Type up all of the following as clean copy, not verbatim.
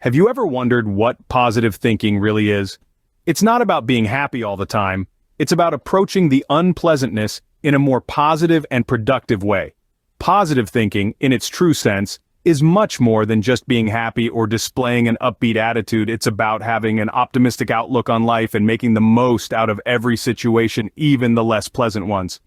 Have you ever wondered what positive thinking really is? It's not about being happy all the time. It's about approaching the unpleasantness in a more positive and productive way. Positive thinking, in its true sense, is much more than just being happy or displaying an upbeat attitude. It's about having an optimistic outlook on life and making the most out of every situation, even the less pleasant ones.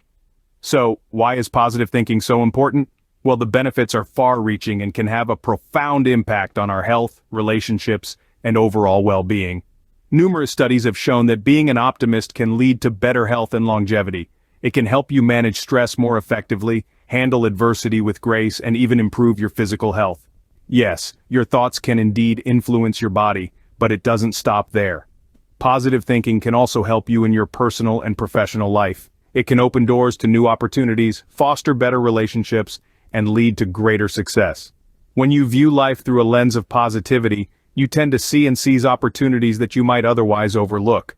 So, why is positive thinking so important? Well, the benefits are far-reaching and can have a profound impact on our health, relationships, and overall well-being. Numerous studies have shown that being an optimist can lead to better health and longevity. It can help you manage stress more effectively, handle adversity with grace, and even improve your physical health. Yes, your thoughts can indeed influence your body, but it doesn't stop there. Positive thinking can also help you in your personal and professional life. It can open doors to new opportunities, foster better relationships, and lead to greater success. When you view life through a lens of positivity, you tend to see and seize opportunities that you might otherwise overlook.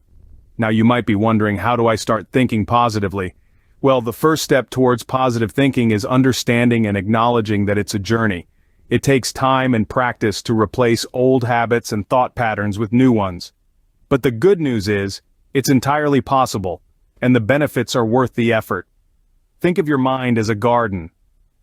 Now you might be wondering, how do I start thinking positively? Well, the first step towards positive thinking is understanding and acknowledging that it's a journey. It takes time and practice to replace old habits and thought patterns with new ones. But the good news is, it's entirely possible, and the benefits are worth the effort. Think of your mind as a garden.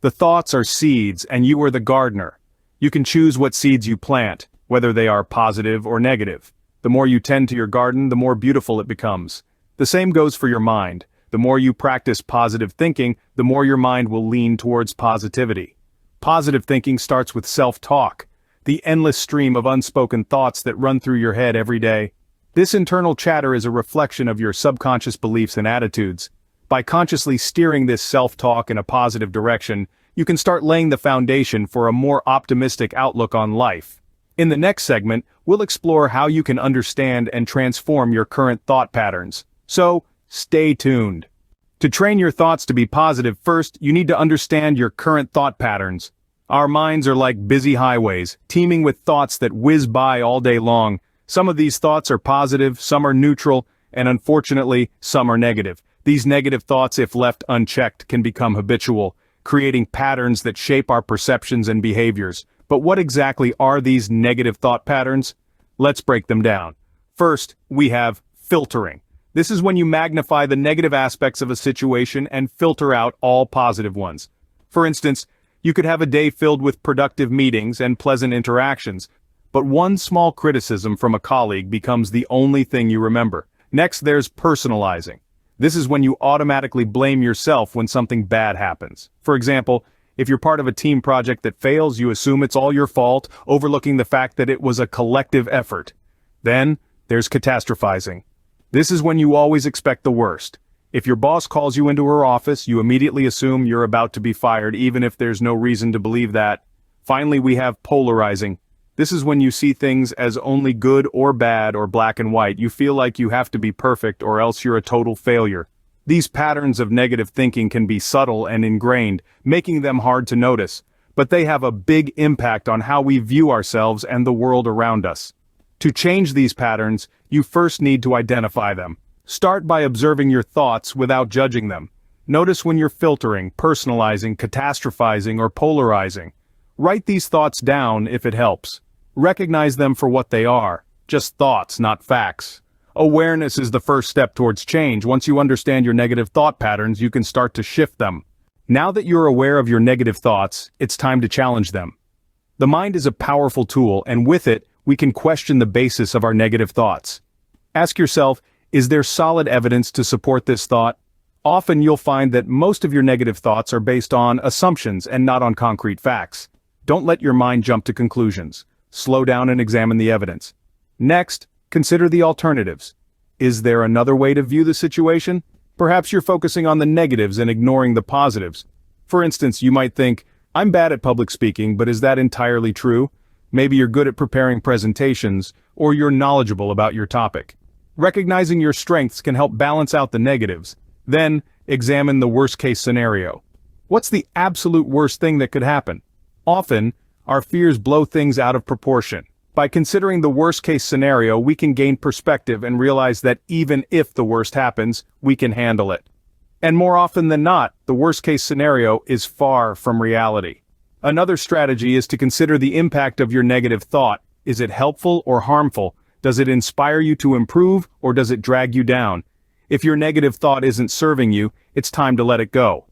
The thoughts are seeds, and you are the gardener. You can choose what seeds you plant, whether they are positive or negative. The more you tend to your garden, the more beautiful it becomes. The same goes for your mind. The more you practice positive thinking, the more your mind will lean towards positivity. Positive thinking starts with self-talk, the endless stream of unspoken thoughts that run through your head every day. This internal chatter is a reflection of your subconscious beliefs and attitudes. By consciously steering this self-talk in a positive direction, you can start laying the foundation for a more optimistic outlook on life. In the next segment, we'll explore how you can understand and transform your current thought patterns. So, stay tuned. To train your thoughts to be positive, first, you need to understand your current thought patterns. Our minds are like busy highways, teeming with thoughts that whiz by all day long. Some of these thoughts are positive, some are neutral, and unfortunately, some are negative. These negative thoughts, if left unchecked, can become habitual, creating patterns that shape our perceptions and behaviors. But what exactly are these negative thought patterns? Let's break them down. First, we have filtering. This is when you magnify the negative aspects of a situation and filter out all positive ones. For instance, you could have a day filled with productive meetings and pleasant interactions, but one small criticism from a colleague becomes the only thing you remember. Next, there's personalizing. This is when you automatically blame yourself when something bad happens. For example, if you're part of a team project that fails, you assume it's all your fault, overlooking the fact that it was a collective effort. Then, there's catastrophizing. This is when you always expect the worst. If your boss calls you into her office, you immediately assume you're about to be fired, even if there's no reason to believe that. Finally, we have polarizing. This is when you see things as only good or bad or black and white. You feel like you have to be perfect or else you're a total failure. These patterns of negative thinking can be subtle and ingrained, making them hard to notice, but they have a big impact on how we view ourselves and the world around us. To change these patterns, you first need to identify them. Start by observing your thoughts without judging them. Notice when you're filtering, personalizing, catastrophizing, or polarizing. Write these thoughts down if it helps. Recognize them for what they are, just thoughts, not facts. Awareness is the first step towards change. Once you understand your negative thought patterns, you can start to shift them. Now that you're aware of your negative thoughts, it's time to challenge them. The mind is a powerful tool, and with it, we can question the basis of our negative thoughts. Ask yourself, is there solid evidence to support this thought? Often you'll find that most of your negative thoughts are based on assumptions and not on concrete facts. Don't let your mind jump to conclusions. Slow down and examine the evidence. Next, consider the alternatives. Is there another way to view the situation? Perhaps you're focusing on the negatives and ignoring the positives. For instance, you might think, I'm bad at public speaking, but is that entirely true? Maybe you're good at preparing presentations, or you're knowledgeable about your topic. Recognizing your strengths can help balance out the negatives. Then, examine the worst-case scenario. What's the absolute worst thing that could happen? Often, our fears blow things out of proportion. By considering the worst-case scenario, we can gain perspective and realize that even if the worst happens, we can handle it. And more often than not, the worst-case scenario is far from reality. Another strategy is to consider the impact of your negative thought. Is it helpful or harmful? Does it inspire you to improve, or does it drag you down? If your negative thought isn't serving you, it's time to let it go.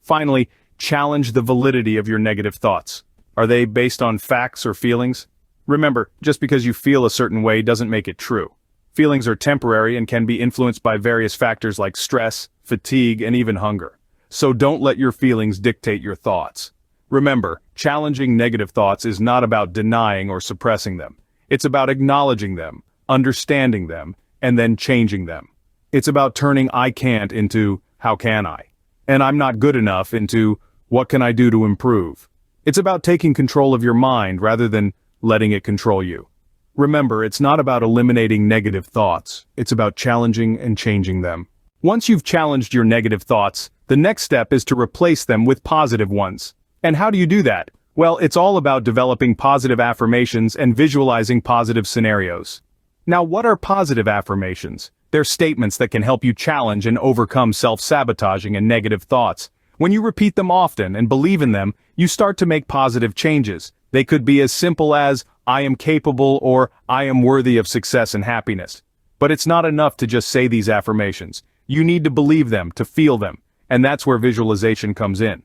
Finally, challenge the validity of your negative thoughts. Are they based on facts or feelings? Remember, just because you feel a certain way doesn't make it true. Feelings are temporary and can be influenced by various factors like stress, fatigue, and even hunger. So don't let your feelings dictate your thoughts. Remember, challenging negative thoughts is not about denying or suppressing them. It's about acknowledging them, understanding them, and then changing them. It's about turning "I can't" into "how can I?" and "I'm not good enough" into "what can I do to improve?" It's about taking control of your mind rather than letting it control you. Remember, it's not about eliminating negative thoughts. It's about challenging and changing them. Once you've challenged your negative thoughts, the next step is to replace them with positive ones. And how do you do that? Well, it's all about developing positive affirmations and visualizing positive scenarios. Now, what are positive affirmations? They're statements that can help you challenge and overcome self-sabotaging and negative thoughts. When you repeat them often and believe in them, you start to make positive changes. They could be as simple as "I am capable" or "I am worthy of success and happiness." But it's not enough to just say these affirmations. You need to believe them, to feel them, and that's where visualization comes in.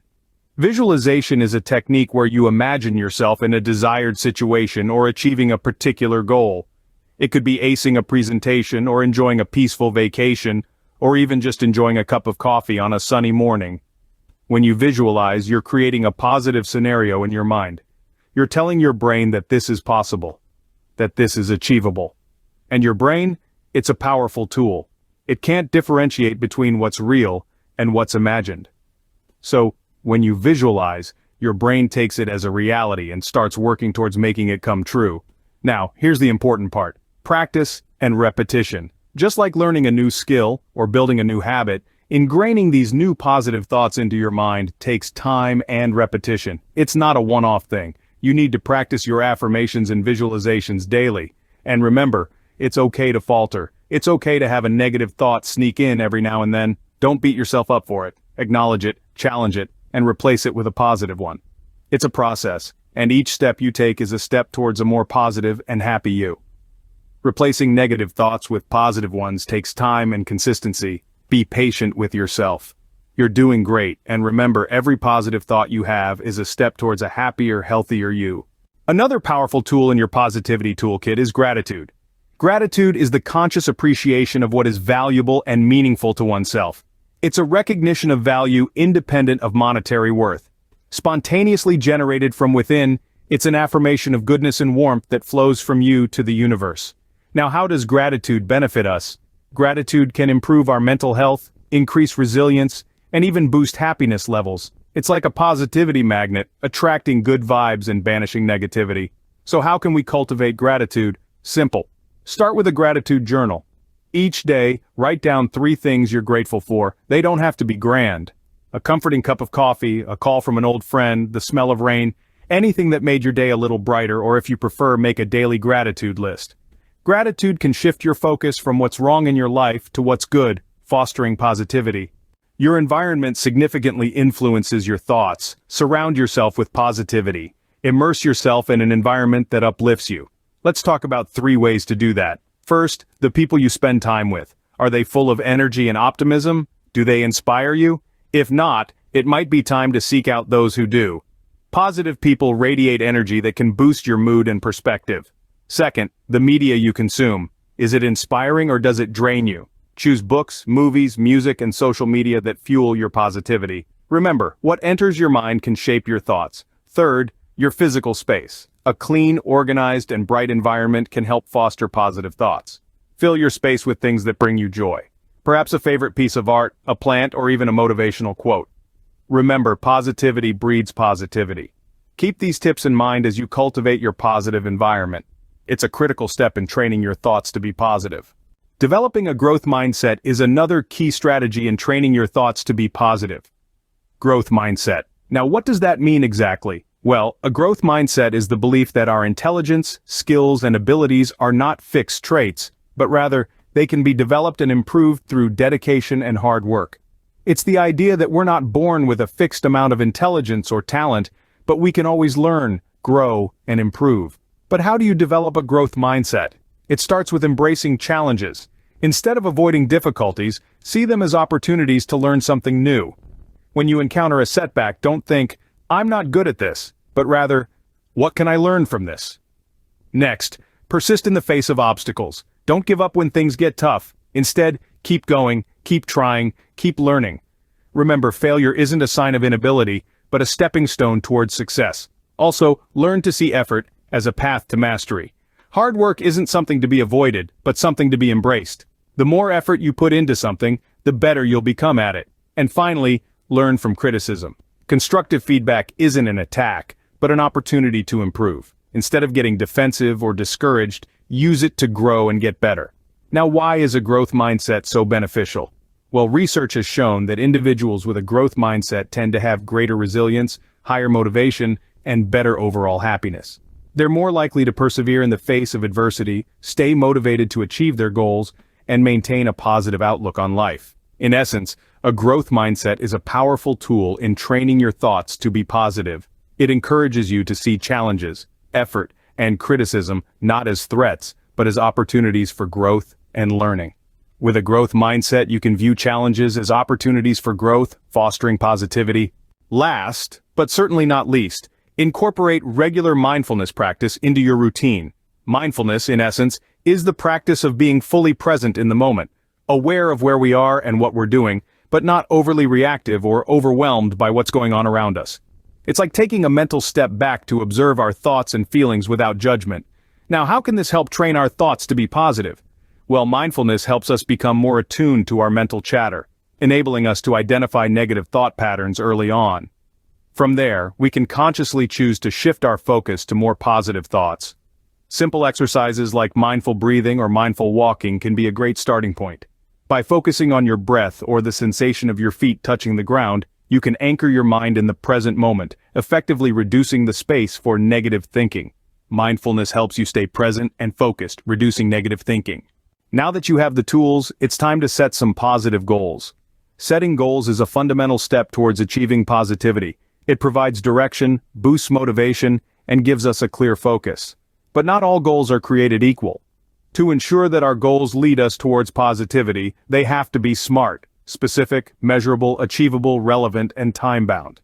Visualization is a technique where you imagine yourself in a desired situation or achieving a particular goal. It could be acing a presentation or enjoying a peaceful vacation, or even just enjoying a cup of coffee on a sunny morning. When you visualize, you're creating a positive scenario in your mind. You're telling your brain that this is possible, that this is achievable. And your brain, it's a powerful tool. It can't differentiate between what's real and what's imagined. So, when you visualize, your brain takes it as a reality and starts working towards making it come true. Now, here's the important part. Practice and repetition. Just like learning a new skill or building a new habit, ingraining these new positive thoughts into your mind takes time and repetition. It's not a one-off thing. You need to practice your affirmations and visualizations daily. And remember, it's okay to falter. It's okay to have a negative thought sneak in every now and then. Don't beat yourself up for it. Acknowledge it, challenge it, and replace it with a positive one. It's a process, and each step you take is a step towards a more positive and happy you. Replacing negative thoughts with positive ones takes time and consistency. Be patient with yourself. You're doing great, and remember, every positive thought you have is a step towards a happier, healthier you. Another powerful tool in your positivity toolkit is gratitude. Gratitude is the conscious appreciation of what is valuable and meaningful to oneself. It's a recognition of value independent of monetary worth. Spontaneously generated from within, it's an affirmation of goodness and warmth that flows from you to the universe. Now, how does gratitude benefit us? Gratitude can improve our mental health, increase resilience, and even boost happiness levels. It's like a positivity magnet, attracting good vibes and banishing negativity. So how can we cultivate gratitude? Simple. Start with a gratitude journal. Each day, write down 3 things you're grateful for. They don't have to be grand. A comforting cup of coffee, a call from an old friend, the smell of rain, anything that made your day a little brighter, or if you prefer, make a daily gratitude list. Gratitude can shift your focus from what's wrong in your life to what's good, fostering positivity. Your environment significantly influences your thoughts. Surround yourself with positivity. Immerse yourself in an environment that uplifts you. Let's talk about 3 ways to do that. First, the people you spend time with. Are they full of energy and optimism? Do they inspire you? If not, it might be time to seek out those who do. Positive people radiate energy that can boost your mood and perspective. Second, the media you consume. Is it inspiring or does it drain you? Choose books, movies, music, and social media that fuel your positivity. Remember, what enters your mind can shape your thoughts. Third, your physical space. A clean, organized, and bright environment can help foster positive thoughts. Fill your space with things that bring you joy. Perhaps a favorite piece of art, a plant, or even a motivational quote. Remember, positivity breeds positivity. Keep these tips in mind as you cultivate your positive environment. It's a critical step in training your thoughts to be positive. Developing a growth mindset is another key strategy in training your thoughts to be positive. Growth mindset. Now, what does that mean exactly? Well, a growth mindset is the belief that our intelligence, skills, and abilities are not fixed traits, but rather, they can be developed and improved through dedication and hard work. It's the idea that we're not born with a fixed amount of intelligence or talent, but we can always learn, grow, and improve. But how do you develop a growth mindset? It starts with embracing challenges. Instead of avoiding difficulties, see them as opportunities to learn something new. When you encounter a setback, don't think, "I'm not good at this," but rather, "What can I learn from this?" Next, persist in the face of obstacles. Don't give up when things get tough. Instead, keep going, keep trying, keep learning. Remember, failure isn't a sign of inability, but a stepping stone towards success. Also, learn to see effort as a path to mastery. Hard work isn't something to be avoided, but something to be embraced. The more effort you put into something, the better you'll become at it. And finally, learn from criticism. Constructive feedback isn't an attack, but an opportunity to improve. Instead of getting defensive or discouraged, use it to grow and get better. Now, why is a growth mindset so beneficial? Well, research has shown that individuals with a growth mindset tend to have greater resilience, higher motivation, and better overall happiness. They're more likely to persevere in the face of adversity, stay motivated to achieve their goals, and maintain a positive outlook on life. In essence, a growth mindset is a powerful tool in training your thoughts to be positive. It encourages you to see challenges, effort, and criticism not as threats, but as opportunities for growth and learning. With a growth mindset, you can view challenges as opportunities for growth, fostering positivity. Last, but certainly not least, incorporate regular mindfulness practice into your routine. Mindfulness, in essence, is the practice of being fully present in the moment, aware of where we are and what we're doing, but not overly reactive or overwhelmed by what's going on around us. It's like taking a mental step back to observe our thoughts and feelings without judgment. Now, how can this help train our thoughts to be positive? Well, mindfulness helps us become more attuned to our mental chatter, enabling us to identify negative thought patterns early on. From there, we can consciously choose to shift our focus to more positive thoughts. Simple exercises like mindful breathing or mindful walking can be a great starting point. By focusing on your breath or the sensation of your feet touching the ground, you can anchor your mind in the present moment, effectively reducing the space for negative thinking. Mindfulness helps you stay present and focused, reducing negative thinking. Now that you have the tools, it's time to set some positive goals. Setting goals is a fundamental step towards achieving positivity. It provides direction, boosts motivation, and gives us a clear focus. But not all goals are created equal. To ensure that our goals lead us towards positivity, they have to be SMART, specific, measurable, achievable, relevant, and time-bound.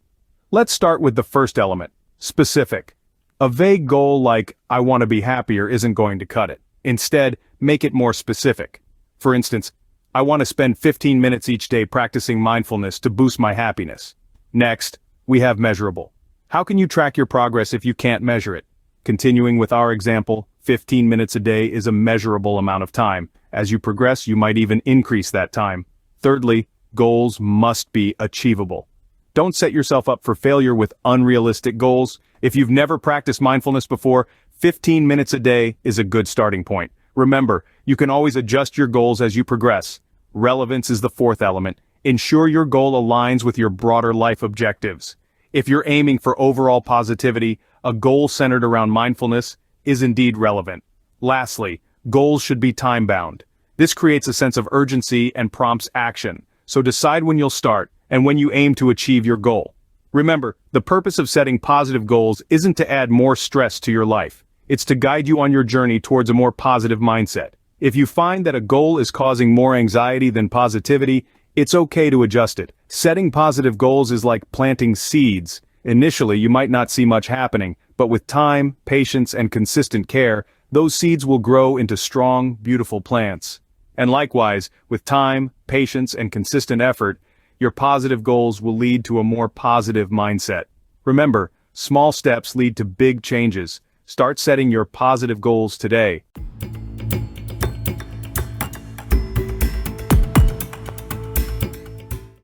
Let's start with the first element, specific. A vague goal like, "I want to be happier," isn't going to cut it. Instead, make it more specific. For instance, "I want to spend 15 minutes each day practicing mindfulness to boost my happiness." Next, we have measurable. How can you track your progress if you can't measure it? Continuing with our example, 15 minutes a day is a measurable amount of time. As you progress, you might even increase that time. Thirdly, goals must be achievable. Don't set yourself up for failure with unrealistic goals. If you've never practiced mindfulness before, 15 minutes a day is a good starting point. Remember, you can always adjust your goals as you progress. Relevance is the fourth element. Ensure your goal aligns with your broader life objectives. If you're aiming for overall positivity, a goal centered around mindfulness is indeed relevant. Lastly, goals should be time-bound. This creates a sense of urgency and prompts action, so decide when you'll start and when you aim to achieve your goal. Remember, the purpose of setting positive goals isn't to add more stress to your life. It's to guide you on your journey towards a more positive mindset. If you find that a goal is causing more anxiety than positivity, it's okay to adjust it. Setting positive goals is like planting seeds. Initially, you might not see much happening, but with time, patience, and consistent care, those seeds will grow into strong, beautiful plants. And likewise, with time, patience, and consistent effort, your positive goals will lead to a more positive mindset. Remember, small steps lead to big changes. Start setting your positive goals today.